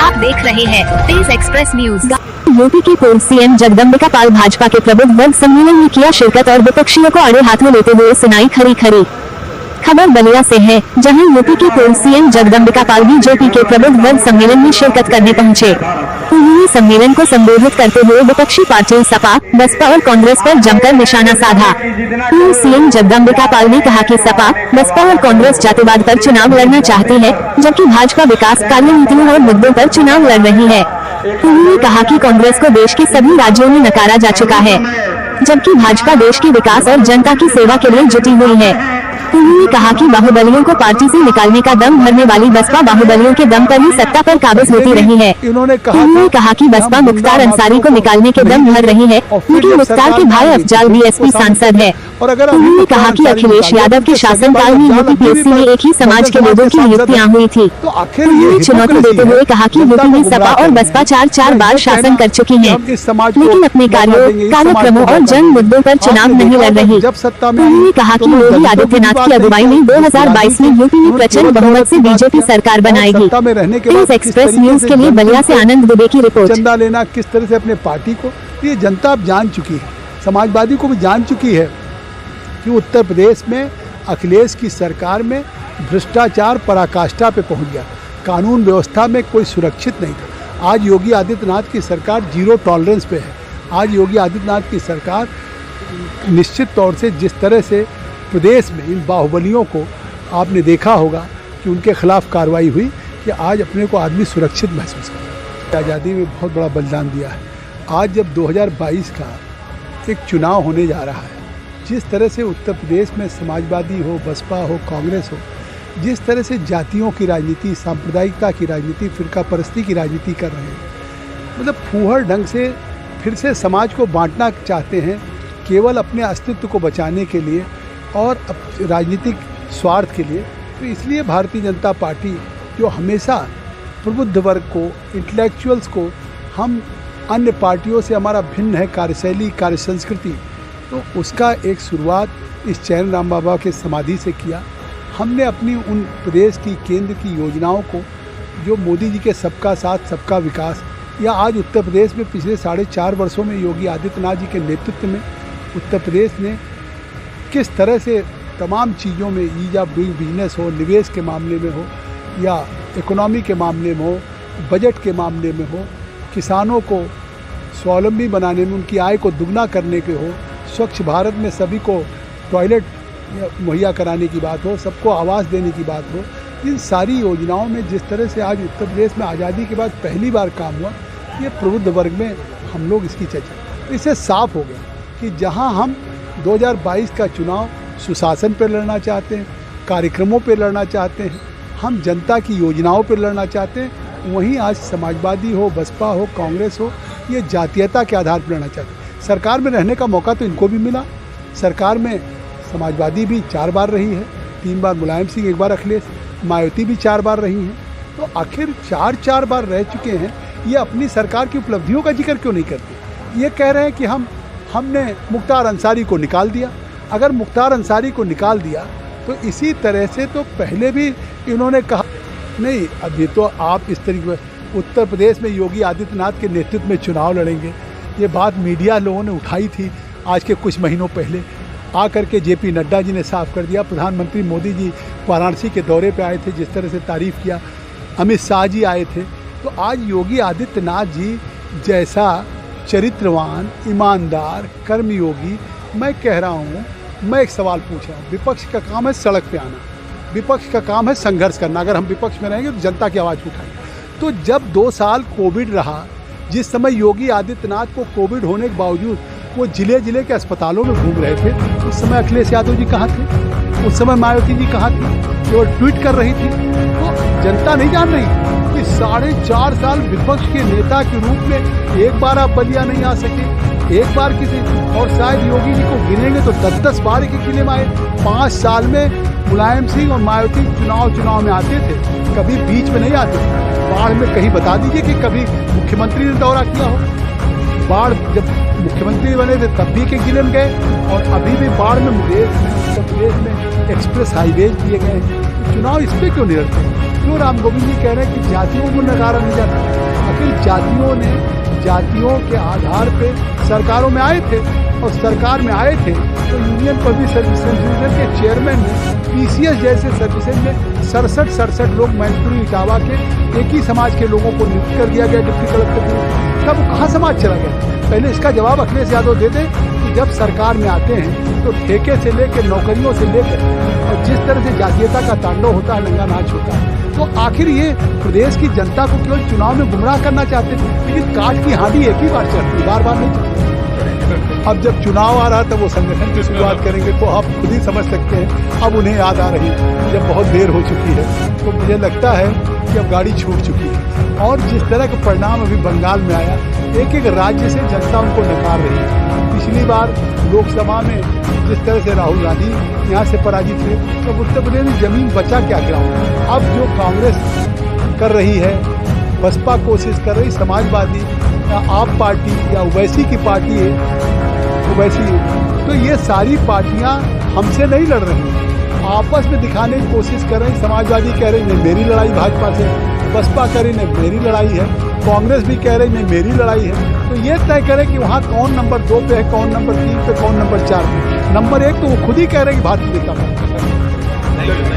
आप देख रहे हैं तेज एक्सप्रेस न्यूज। यूपी के पूर्व सीएम जगदम्बिका पाल भाजपा के प्रबुद्ध वर्ग सम्मेलन में किया शिरकत और विपक्षियों को आड़े हाथों लेते हुए सुनाई खरी खरी। खबर बलिया से है, जहां यूपी के पूर्व सीएम जगदम्बिका पाल बीजेपी के प्रबुद्ध वर्ग सम्मेलन में शिरकत करने पहुंचे। उन्होंने सम्मेलन को संबोधित करते हुए विपक्षी पार्टियों सपा, बसपा और कांग्रेस पर जमकर निशाना साधा। पूर्व सीएम जगदम्बिका पाल ने कहा कि सपा, बसपा और कांग्रेस जातिवाद पर चुनाव लड़ना चाहती है, जबकि भाजपा विकास कार्यनीतियों और मुद्दों पर चुनाव लड़ रही है। उन्होंने कहा कि कांग्रेस को देश के सभी राज्यों में नकारा जा चुका है, जबकि भाजपा देश के विकास और जनता की सेवा के लिए जुटी हुई है। उन्होंने कहा कि बाहुबलियों को पार्टी से निकालने का दम भरने वाली बसपा बाहुबलियों के दम पर ही सत्ता पर काबिज होती रही है। उन्होंने कहा कि बसपा मुख्तार अंसारी को निकालने के दम भर रही है, क्योंकि मुख्तार के भाई अफजाल बीएसपी सांसद है। उन्होंने कहा कि अखिलेश यादव के शासनकाल में यूपीपीएससी में एक ही समाज के लोगों की नियुक्तियां हुई थी। उन्होंने चुनौती देते हुए कहा कि यूपी में सपा और बसपा चार बार शासन कर चुकी है, लेकिन अपने कार्यों, कार्यक्रमों और जन मुद्दों पर चुनाव नहीं लड़ रही। उन्होंने कहा कि योगी आदित्यनाथ की अगुवाई में 2022 में यूपी में प्रचंड बहुमत से बीजेपी सरकार बनाएगी। तेज एक्सप्रेस न्यूज के लिए बलिया से आनंद दुबे की रिपोर्ट। चंदा लेना किस तरह से अपने पार्टी को, ये जनता अब जान चुकी है, समाजवादी को भी जान चुकी है कि उत्तर प्रदेश में अखिलेश की सरकार में भ्रष्टाचार पराकाष्ठा पे पहुंच गया, कानून व्यवस्था में कोई सुरक्षित नहीं था। आज योगी आदित्यनाथ की सरकार जीरो टॉलरेंस पे है। आज योगी आदित्यनाथ की सरकार निश्चित तौर से जिस तरह से प्रदेश में इन बाहुबलियों को आपने देखा होगा कि उनके खिलाफ कार्रवाई हुई, कि आज अपने को आदमी सुरक्षित महसूस कर, आज़ादी में बहुत बड़ा बलिदान दिया है। आज जब 2022 का एक चुनाव होने जा रहा है, जिस तरह से उत्तर प्रदेश में समाजवादी हो, बसपा हो, कांग्रेस हो, जिस तरह से जातियों की राजनीति, सांप्रदायिकता की राजनीति, फिरका परस्ती की राजनीति कर रहे हैं, मतलब फूहड़ ढंग से फिर से समाज को बांटना चाहते हैं, केवल अपने अस्तित्व को बचाने के लिए और राजनीतिक स्वार्थ के लिए। तो इसलिए भारतीय जनता पार्टी जो हमेशा प्रबुद्ध वर्ग को, इंटेलेक्चुअल्स को, हम अन्य पार्टियों से हमारा भिन्न है कार्यशैली, कार्य संस्कृति, तो उसका एक शुरुआत इस चैन राम बाबा के समाधि से किया। हमने अपनी उन प्रदेश की केंद्र की योजनाओं को, जो मोदी जी के सबका साथ सबका विकास, या आज उत्तर प्रदेश में पिछले 4.5 वर्षों में योगी आदित्यनाथ जी के नेतृत्व में उत्तर प्रदेश ने किस तरह से तमाम चीज़ों में, ईज ऑफ डूइंग बिजनेस हो, निवेश के मामले में हो, या इकोनॉमी के मामले में हो, बजट के मामले में हो, किसानों को स्वावलंबी बनाने में, उनकी आय को दुगना करने के हो, स्वच्छ भारत में सभी को टॉयलेट मुहैया कराने की बात हो, सबको आवास देने की बात हो, इन सारी योजनाओं में जिस तरह से आज उत्तर प्रदेश में आज़ादी के बाद पहली बार काम हुआ, ये प्रबुद्ध वर्ग में हम लोग इसकी चर्चा, इससे साफ हो गया कि जहां हम 2022 का चुनाव सुशासन पर लड़ना चाहते हैं, कार्यक्रमों पर लड़ना चाहते हैं, हम जनता की योजनाओं पर लड़ना चाहते हैं, वहीं आज समाजवादी हो, बसपा हो, कांग्रेस हो, ये जातीयता के आधार पर लड़ना चाहते हैं। सरकार में रहने का मौका तो इनको भी मिला। सरकार में समाजवादी भी 4 बार रही है, 3 बार मुलायम सिंह, 1 बार अखिलेश, मायावती भी 4 बार रही हैं। तो आखिर 4 बार रह चुके हैं, ये अपनी सरकार की उपलब्धियों का जिक्र क्यों नहीं करते? ये कह रहे हैं कि हमने मुख्तार अंसारी को निकाल दिया। अगर मुख्तार अंसारी को निकाल दिया तो इसी तरह से तो पहले भी इन्होंने कहा नहीं, अभी तो आप इस तरीके उत्तर प्रदेश में योगी आदित्यनाथ के नेतृत्व में चुनाव लड़ेंगे, ये बात मीडिया लोगों ने उठाई थी आज के कुछ महीनों पहले। आकर के जेपी नड्डा जी ने साफ कर दिया, प्रधानमंत्री मोदी जी वाराणसी के दौरे पे आए थे, जिस तरह से तारीफ़ किया, अमित शाह जी आए थे। तो आज योगी आदित्यनाथ जी जैसा चरित्रवान, ईमानदार, कर्मयोगी, मैं कह रहा हूँ, मैं एक सवाल पूछ रहा हूँ, विपक्ष का काम है सड़क पे आना, विपक्ष का काम है संघर्ष करना। अगर हम विपक्ष में रहेंगे तो जनता की आवाज़ उठाएंगे। तो जब 2 साल कोविड रहा, जिस समय योगी आदित्यनाथ को कोविड होने के बावजूद वो जिले के अस्पतालों में घूम रहे थे, उस समय अखिलेश यादव जी कहाँ थे? उस समय मायावती जी कहाँ थी? जो ट्वीट कर रही थी। तो जनता नहीं जान रही कि 4.5 साल विपक्ष के नेता के रूप में एक बार आप बलिया नहीं आ सके, एक बार किसी, और शायद योगी जी को गिनेंगे तो 10 बार के किले में आए। 5 साल में मुलायम सिंह और मायावती चुनाव में आते थे, कभी बीच में नहीं आते थे। बाढ़ में कहीं बता दीजिए कि कभी मुख्यमंत्री ने दौरा किया हो। बाढ़ जब मुख्यमंत्री बने थे तब भी के जिले में गए, और अभी भी बाढ़ में उत्तर प्रदेश में एक्सप्रेस हाईवे दिए गए हैं। चुनाव इस पे क्यों नहीं लड़ते? क्यों राम गोविंद जी कह रहे हैं कि जातियों को नकारा नहीं जाता? आखिर जातियों के आधार पे सरकारों में आए थे, और सरकार में आए थे तो यूनियन पब्लिक सर्विसेज यूनियन के चेयरमैन ने पीसीएस जैसे सर्विसेज में 67 लोग मैनपुरी इटावा के एक ही समाज के लोगों को नियुक्त कर दिया गया डिप्टी कलेक्टर को। तब कहाँ समाज चला गया? पहले इसका जवाब अखिलेश यादव दे दें कि जब सरकार में आते हैं तो ठेके से लेकर नौकरियों से लेकर और जिस तरह से जातीयता का तांडव होता है, नंगा नाच होता है, तो आखिर ये प्रदेश की जनता को केवल चुनाव में गुमराह करना चाहते थे। लेकिन काट की हांडी एक ही बार चलती, बार बार नहीं चलती। अब जब चुनाव आ रहा तब वो संगठन की शुरुआत करेंगे तो आप खुद ही समझ सकते हैं अब उन्हें याद आ रही है जब बहुत देर हो चुकी है। तो मुझे लगता है कि अब गाड़ी छूट चुकी है, और जिस तरह का परिणाम अभी बंगाल में आया, एक एक राज्य से जनता उनको नकार रही है। पिछली बार लोकसभा में जिस तरह से राहुल गांधी यहाँ से पराजित हुए, तो उत्तर प्रदेश में जमीन बचा क्या ग्राउंड? अब जो कांग्रेस कर रही है, बसपा कोशिश कर रही, समाजवादी या आप पार्टी या ओवैसी की पार्टी है, ओवैसी, तो ये सारी पार्टियां हमसे नहीं लड़ रही, आपस में दिखाने की कोशिश कर रही। समाजवादी कह रही नहीं मेरी लड़ाई भाजपा से, बसपा कह रही नहीं मेरी लड़ाई है, कांग्रेस भी कह रही नहीं मेरी लड़ाई है। तो ये तय करें कि वहाँ कौन नंबर 2 पे है, कौन नंबर 3 पे, कौन नंबर 4 पे। नंबर 1 तो वो खुद ही कह रहे हैं कि भारतीय जनता पार्टी।